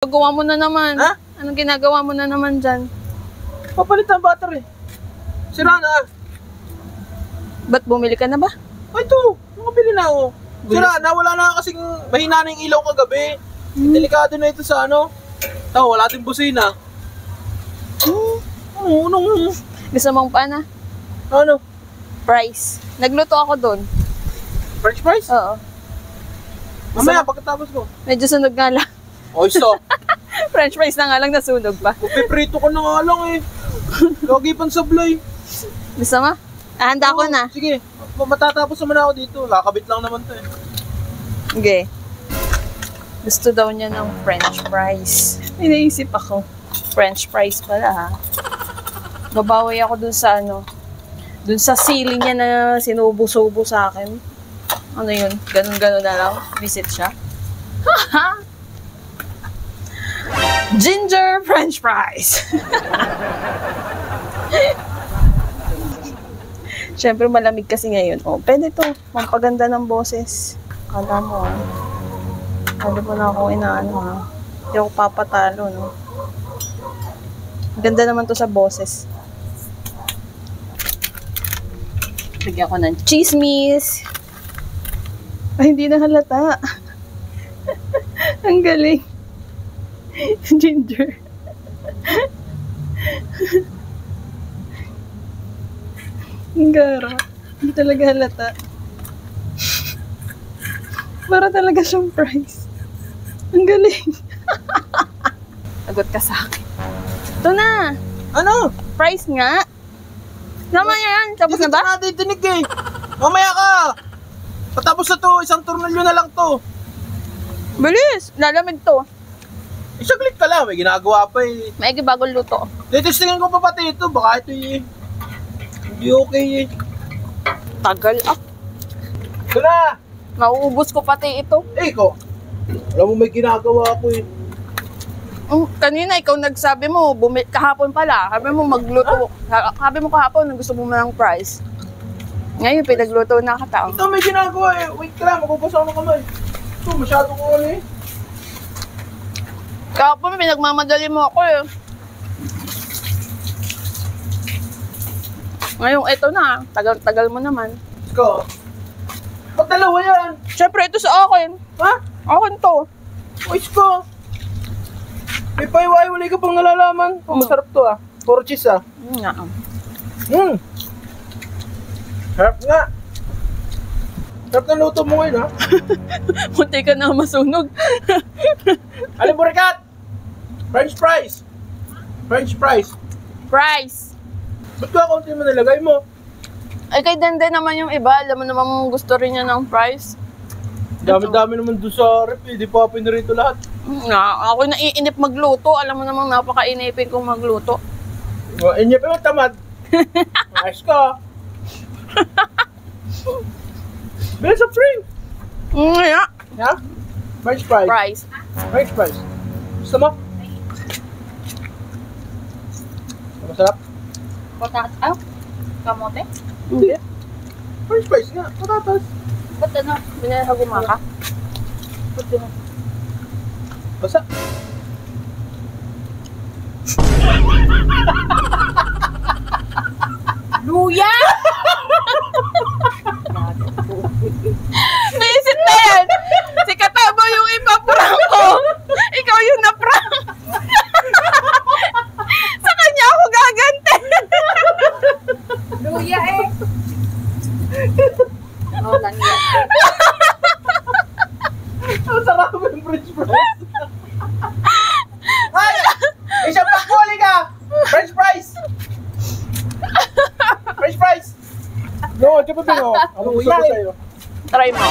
Gawa mo na naman. Ha? Anong ginagawa mo na naman dyan? Papalit ang battery. Sira na. Ba't bumili ka na ba? Ay, ito. Nakabili na ako. Sira na. Wala na kasing mahina na yung ilaw kagabi. Delikado na ito sa ano. Tama, wala din busina. Anong? Gusto mong paana? Ano? Price. Nagluto ako doon. French fries? Oo. Mamaya, pagkatapos ko. Medyo sunog nga lang. Oyster. French fries na nga lang, nasunog pa. Piprito ko na nga lang eh. Lagi pang sablay. Gusto mo? Handa ko na. Sige, matatapos naman ako dito. Kakabit lang naman to eh. Okay. Gusto daw niya ng French fries. Inaisip ako. French fries pala ha. Babawi ako dun sa ano. Dun sa sili niya na sinubo-subo sa akin. Ano yun? Ganun-ganun na lang. Visit siya. Ginger French fries. Siyempre malamig kasi ngayon. Oh, pwede to. Mampaganda ng boses. Kala mo. Kala mo na ako inaano ha. Hindi ako papatalo, no? Ganda naman to sa boses. Bigyan ko ng chismis. Ay, hindi na halata. Ang galing. Ginger. Ang gara. Hindi talaga halata. Para talaga siyang price. Ang galing. Agot ka sa akin. Ito na. Ano? Price nga. Naman yan. Tapos na ba? Hindi kita nadidinig eh. Mamaya ka. Patapos na to. Isang tornilyo na lang to. Bilis. Lalamig to. Isaglit ka lang. May ginagawa pa eh. Maigi bagong luto. Detestingin ko pa pati ito. Baka ito eh. Hindi okay eh. Tagal ah. Ito na. Mauubos ko pati ito. Eh, ikaw. Alam mo may ginagawa ako eh. Kanina ikaw nagsabi mo, kahapon pala, sabi mo magluto. Sabi mo kahapon na gusto mo ng price. Ngayon, pinagluto na katao. Ito may ginagawa eh. Wait ka lang, magpapasa ako ng kamay. Ito, masyado ko ano eh. Kahapon, pinagmamadali mo ako eh. Ngayon, ito na. Tagal-tagal mo naman. Ikaw. Ba't dalawa yan? Siyempre, ito sa akin. Ha? Akin to. Uys ko. May paiwaiwalay ka pang nalalaman. Oh, masarap to ah. Puro cheese ah. Nga. Harap nga. Harap na luto mo ngayon ha. Munti ka na masunog. Alam mo Rikat? French fries. French fries. Price. Ba't ka kaunti mo nilagay mo? Ay, kay Dende naman yung iba. Alam mo naman gusto rin niya ng price. Dami-dami naman doon sa rep eh. Di pa pinirito lahat. Nga, ako naiinip magluto. Alam mo namang napaka-inipin kong magluto. Inyo pa yung tamad. Ayos ka. Bilis of drink. Nga. Ha? French fries. Price. French fries. Gusto mo? Masarap? Patatas? Kamote? Hindi. French fries nga. Patatas. Ba't ano? Binayang gumaka. Ba't yun? Basta. Luya! Naisip na yan! Si Katabo yung ipaprank ko! Ikaw yung naprank! Sa kanya ako gaganti! Luya eh! Oh, tangya. Ang sarap yung French fries. Ay! Isang pakuli ka! French fries! French fries! No, di ba bino? Ano gusto ko sa'yo? Try mo.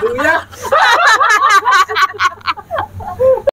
Luya!